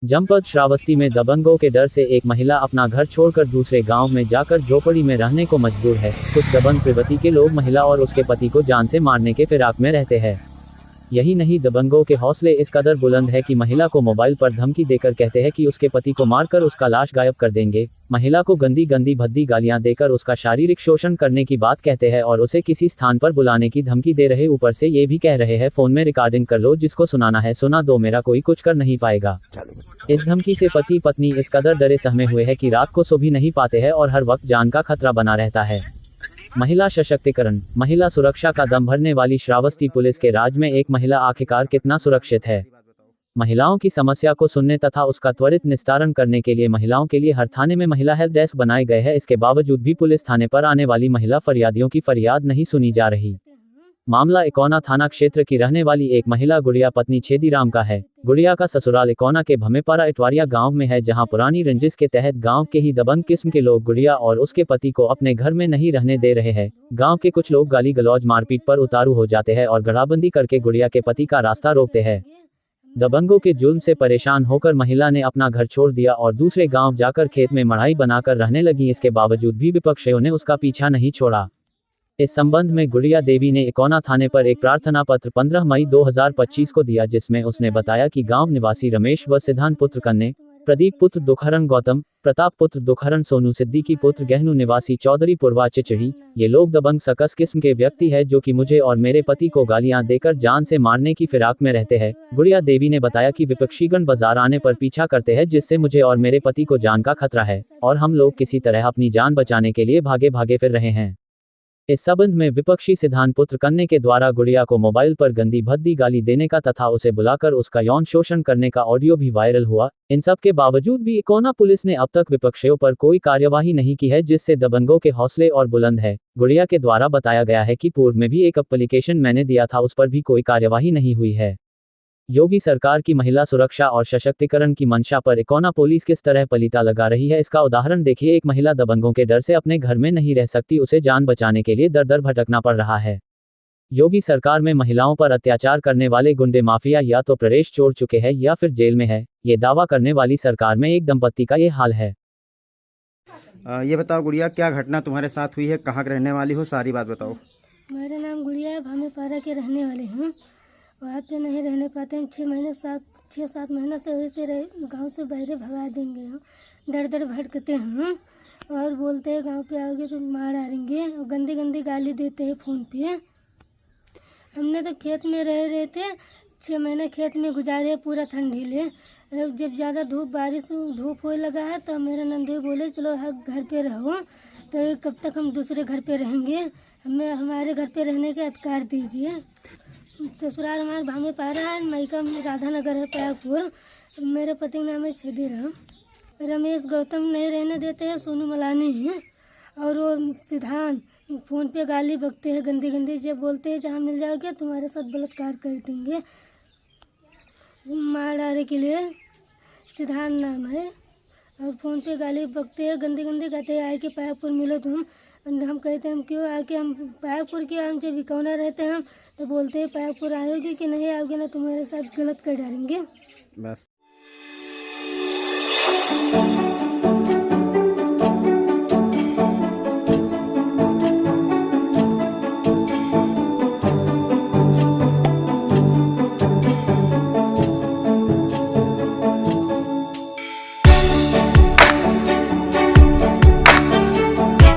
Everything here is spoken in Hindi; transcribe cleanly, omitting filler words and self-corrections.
जनपद श्रावस्ती में दबंगों के डर से एक महिला अपना घर छोड़कर दूसरे गांव में जाकर झोपड़ी में रहने को मजबूर है। कुछ दबंग प्रवृत्ति के लोग महिला और उसके पति को जान से मारने के फिराक में रहते हैं। यही नहीं, दबंगों के हौसले इस कदर बुलंद है कि महिला को मोबाइल पर धमकी देकर कहते हैं कि उसके पति को मारकर उसका लाश गायब कर देंगे। महिला को गंदी गंदी भद्दी गालियां देकर उसका शारीरिक शोषण करने की बात कहते हैं और उसे किसी स्थान पर बुलाने की धमकी दे रहे, ऊपर से ये भी कह रहे हैं फोन में रिकॉर्डिंग कर लो, जिसको सुनाना है सुना दो, मेरा कोई कुछ कर नहीं पाएगा। इस धमकी से पति पत्नी इस कदर डरे सहमे हुए हैं कि रात को सो भी नहीं पाते हैं और हर वक्त जान का खतरा बना रहता है। महिला सशक्तिकरण, महिला सुरक्षा का दम भरने वाली श्रावस्ती पुलिस के राज में एक महिला आखिरकार कितना सुरक्षित है। महिलाओं की समस्या को सुनने तथा उसका त्वरित निस्तारण करने के लिए महिलाओं के लिए हर थाने में महिला हेल्प डेस्क बनाए गए हैं। इसके बावजूद भी पुलिस थाने पर आने वाली महिला फरियादियों की फरियाद नहीं सुनी जा रही। मामला इकोना थाना क्षेत्र की रहने वाली एक महिला गुड़िया पत्नी छेदीराम का है। गुड़िया का ससुराल इकोना के भमेपारा इटवारिया गांव में है, जहां पुरानी रंजिश के तहत गांव के ही दबंग किस्म के लोग गुड़िया और उसके पति को अपने घर में नहीं रहने दे रहे हैं। गांव के कुछ लोग गाली गलौज मारपीट पर उतारू हो जाते हैं और गड़ाबंदी करके गुड़िया के पति का रास्ता रोकते हैं। दबंगों के जुल्म से परेशान होकर महिला ने अपना घर छोड़ दिया और दूसरे गांव जाकर खेत में मढ़ाई बनाकर रहने लगी। इसके बावजूद भी विपक्षियों ने उसका पीछा नहीं छोड़ा। इस संबंध में गुड़िया देवी ने इकोना थाने पर एक प्रार्थना पत्र 15 मई 2025 को दिया, जिसमें उसने बताया कि गांव निवासी रमेश व सिद्धांत पुत्र कन्ने, प्रदीप पुत्र दुखहरण गौतम, प्रताप पुत्र दुखहरण सोनू, सिद्दीकी पुत्र गहनू निवासी चौधरी पुरवा चिचड़ी, ये लोग दबंग सकस किस्म के व्यक्ति है जो कि मुझे और मेरे पति को गालियां देकर जान से मारने की फिराक में रहते हैं। गुड़िया देवी ने बताया कि विपक्षीगण बाजार आने पर पीछा करते हैं, जिससे मुझे और मेरे पति को जान का खतरा है और हम लोग किसी तरह अपनी जान बचाने के लिए भागे भागे फिर रहे हैं। इस संबंध में विपक्षी सिद्धांत पुत्र कन्ने के द्वारा गुड़िया को मोबाइल पर गंदी भद्दी गाली देने का तथा उसे बुलाकर उसका यौन शोषण करने का ऑडियो भी वायरल हुआ। इन सब के बावजूद भी इकोना पुलिस ने अब तक विपक्षियों पर कोई कार्यवाही नहीं की है, जिससे दबंगों के हौसले और बुलंद है। गुड़िया के द्वारा बताया गया है कि पूर्व में भी एक एप्लीकेशन मैंने दिया था, उस पर भी कोई कार्यवाही नहीं हुई है। योगी सरकार की महिला सुरक्षा और सशक्तिकरण की मंशा पर इकोना पुलिस किस तरह पलीता लगा रही है, इसका उदाहरण देखिए। एक महिला दबंगों के डर से अपने घर में नहीं रह सकती, उसे जान बचाने के लिए दर दर भटकना पड़ रहा है। योगी सरकार में महिलाओं पर अत्याचार करने वाले गुंडे माफिया या तो प्रवेश छोड़ चुके हैं या फिर जेल में है। ये दावा करने वाली सरकार में एक दंपत्ति का ये हाल है। ये बताओ गुड़िया, क्या घटना तुम्हारे साथ हुई है, कहाँ के रहने वाली हो, सारी बात बताओ। मेरा नाम गुड़िया है, भमेपारा के रहने वाले हैं। वहाँ पे नहीं रहने पाते हम। 6-7 महीना से वैसे गांव से बाहर भगा देंगे हम। दर दर भटकते हैं और बोलते हैं गांव पे आओगे तो मार डालेंगे और गंदी गंदी गाली देते हैं फ़ोन पे। हमने तो खेत में रह रहे थे, 6 महीने खेत में गुजारे पूरा ठंडीले। जब ज़्यादा धूप होने लगा है तो मेरे नंदे बोले चलो घर पे रहो, तो कब तक हम दूसरे घर पे रहेंगे, हमें हमारे घर पे रहने के अधिकार दीजिए। ससुराल हमारे भमेपारा है, मायका राधानगर है प्रयागपुर। मेरे पति का नाम है छेदीराम। रमेश गौतम नहीं रहने देते हैं, सोनू मलानी हैं और वो सिद्धांत फ़ोन पे गाली बकते हैं गंदी गंदी। जब बोलते हैं जहाँ मिल जाओगे तुम्हारे साथ बलात्कार कर देंगे, मार डालने के लिए सिद्धांत नाम है। और फ़ोन पे गाली बकते हैं गंदी गंदी, कहते हैं आए कि प्रयागपुर मिलो तुम। हम कहते हैं हम क्यों आके, हम प्रयागपुर के, हम जब इकोना रहते हैं हम तो बोलते हैं प्रयागपुर आओगे कि नहीं आओगे ना तुम्हारे साथ गलत कर डालेंगे। बस।